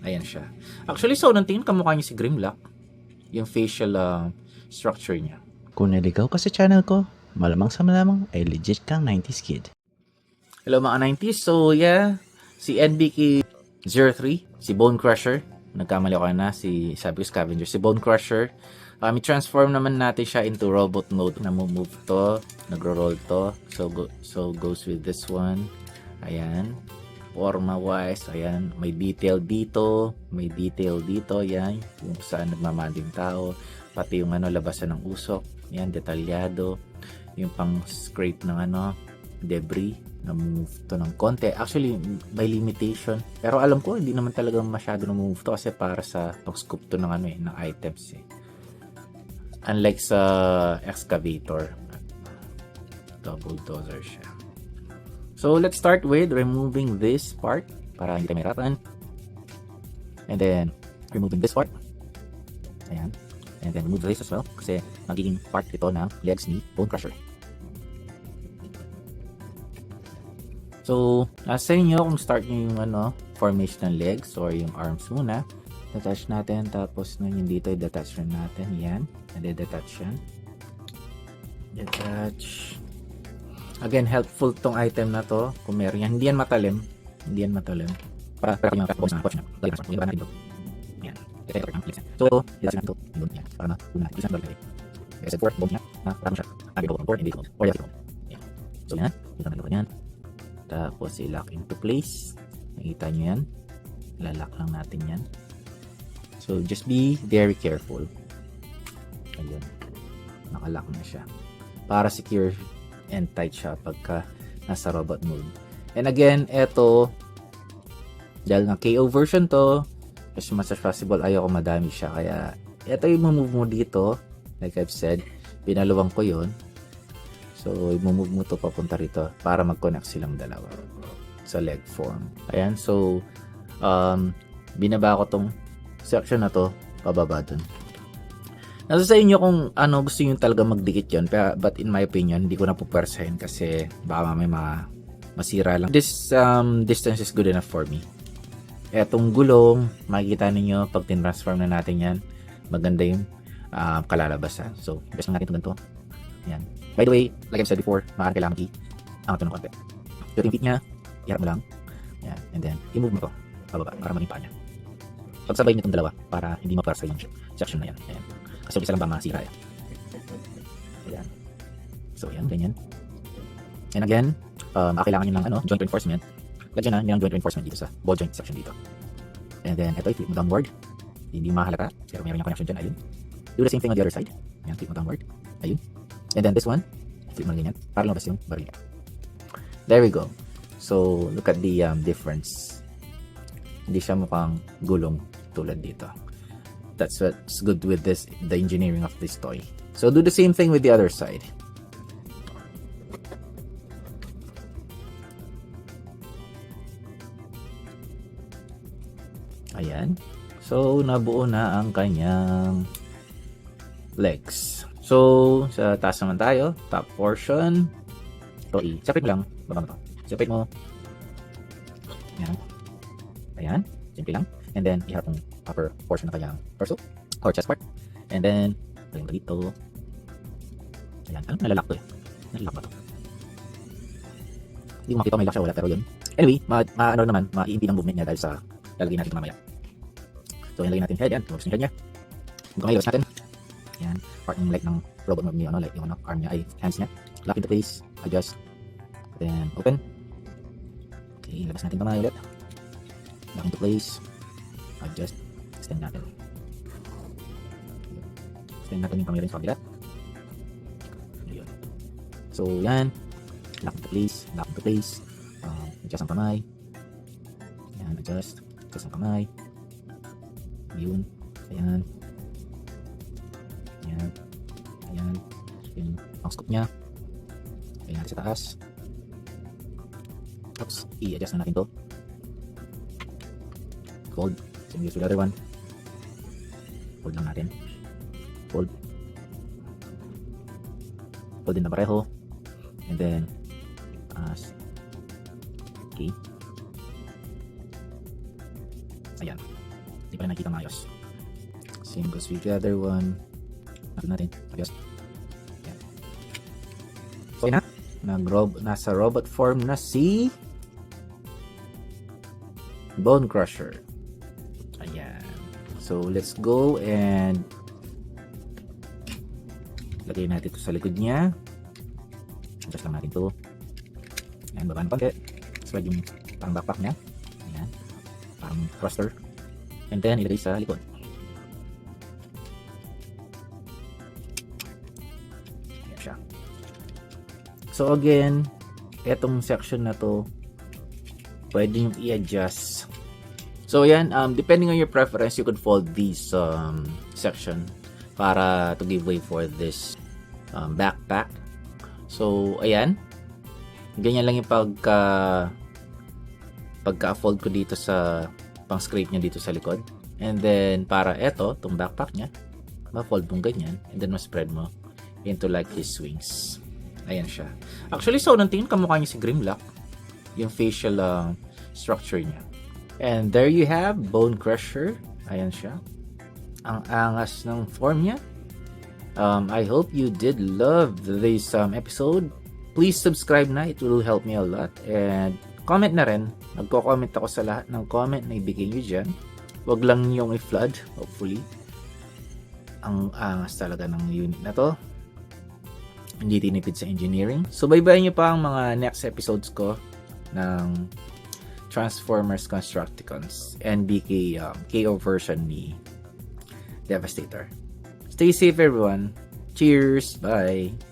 Ayan siya. Actually, so, nang tingin kamukha niya si Grimlock. Yung facial structure niya. Kung naligaw ka sa channel ko, malamang sa malamang ay legit kang 90s kid. Hello mga 90s. So, yeah. Si NBK03, si Bone Crusher. Nagkamali ko na, sabi ko Scavenger. Si Bone Crusher. I-transform naman natin siya into robot mode. Namumove to. Nagro-roll to. So, goes with this one. Ayan. Forma-wise, ayan. May detail dito. May detail dito. Ayan. Yung saan nagmamanding tao. Pati yung labasan ng usok. Ayan, detalyado. Yung pang-scrape ng debris. Na-move to ng konti. Actually, by limitation. Pero alam ko, hindi naman talaga masyado na-move to kasi para sa pang-scoop to ng ng items eh. Unlike sa excavator. Bulldozer siya. So, let's start with removing this part para hindi tayo mahirapan. And then, removing this part. Ayan. And then, remove this as well kasi magiging part ito ng legs ni Bone Crusher. So, sa inyo kung start nyo yung formation ng legs or yung arms muna, detach natin, tapos yung dito, detach rin natin, yan, detach yan, detach. Again, helpful tong item na to, kung meron yan, hindi yan matalim, para yung boss na, lagay na, yung natin dito, yan, so, detach natin ito, yun, yan, para na, isang dollar, kasi 4, bone niya, para mo siya, sabi ko, 4, hindi ko, or yan, yan, so yan, ito na yan. Tapos i-lock into place. Nakita nyo yan. Lalak lang natin yan. So just be very careful. Ayun. Nakalock na siya. Para secure and tight siya pagka nasa robot mode. And again, eto, dahil nga KO version to, as much as possible, ayoko madami siya. Kaya, eto yung move mo dito. Like I've said, pinaluwang ko yun. So, i-move mo to papunta rito para mag-connect silang dalawa sa leg form. Ayan, so, binaba ko tong section na to, pababa dun. Nasa sa inyo kung gusto nyo talaga magdikit yun, but in my opinion, hindi ko na pupersahin kasi baka may masira lang. This distance is good enough for me. Etong gulong, makikita ninyo pag tin-transform na natin yan, maganda yung kalalabasan. So, best natin ito ganito. Yan. By the way, like I've said before, maaari kailangan i-angat ito ng konti. So, yung feet niya, iharap mo lang. Yan. And then, i-move mo to pababa para maging paa niya. Pagsabay niyo itong dalawa para hindi maparsa yung section na yan. Ayan. Kasi isa lang ba masira yan. Ayan. So, yan. Ganyan. And again, kailangan nyo ng joint reinforcement. Lagyan na ng joint reinforcement dito sa ball joint section dito. And then, ito, i-flip mo downward. Hindi mahalata. Pero meron yung connection dyan. Ayun. Do the same thing on the other side. Ayan, flip mo downward. Ayun. And then this one, flip mo ganyan, para lumabas yung baril. There we go. So, look at the difference. Hindi siya mukhang gulong tulad dito. That's what's good with this, the engineering of this toy. So, do the same thing with the other side. Ayan. So, nabuo na ang kanyang legs. So, sa taas naman tayo, top portion. Ito, i-separate mo lang. Baba mo to. Separate mo. Ayan. Ayan. Simple lang. And then, iharap yung upper portion na kanyang torso or chest part. And then, lagyan ko dito. Ayan. Alam, nalalak to eh. Nalalak ba to? Hindi ko makita may lock siya wala, pero yun. Anyway, ma-i-impede ang movement niya dahil sa lalagyan natin ito mamaya. So, ilagay natin head. Yan. Tumabos yung head niya. Kung ngayon, natin. Yan, part ng leg ng robot mode niya, like yung arm niya, ay hands niya. Lock into place, adjust, then open. Okay, labas natin kamay ulit. Lock into place, adjust, extend natin. Extend natin yung kamay rin sa kabila. Ayun. So, yan. Lock into place, adjust ang kamay. Yan, adjust ang kamay. Ayun, ayan. Ayan. Yung ang scoop niya. Ayan natin sa taas. Oops. I-adjust na natin to. Fold. Same use with the other one. Fold lang natin. Fold. Fold din na pareho. And then, okay. Ayan. Hindi pa rin nakikita maayos. Same goes with the other one. Natin. Ayos. Yan. So, yun na. Nasa robot form na si Bone Crusher. Ayan. So, let's go and lagay natin ito sa likod niya. Adjust lang natin ito. Ayan, baba ng konti. Slide yung parang backpack niya. Ayan. Parang thruster. And then, ilagay sa likod. Ayan siya. So, again, etong section na to, pwede yung i-adjust. So, ayan, depending on your preference, you could fold this section para to give way for this backpack. So, ayan. Ganyan lang yung pagka-fold ko dito sa pang-scrape niya dito sa likod. And then, para eto, itong backpack niya, ma-fold mong ganyan. And then, ma-spread mo into like his wings. Ayan siya. Actually, so, nang tingin kamukha niya si Grimlock. Yung facial structure niya. And there you have Bone Crusher. Ayan siya. Ang angas ng form niya. I hope you did love this episode. Please subscribe na. It will help me a lot. And comment na rin. Nagko-comment ako sa lahat ng comment na ibigay nyo dyan. Huwag lang yung i-flood. Hopefully. Ang angas talaga ng unit na to. Hindi tinipid sa engineering. So, bye-bye nyo pa ang mga next episodes ko ng Transformers Constructicons NBK KO version ni Devastator. Stay safe everyone. Cheers. Bye.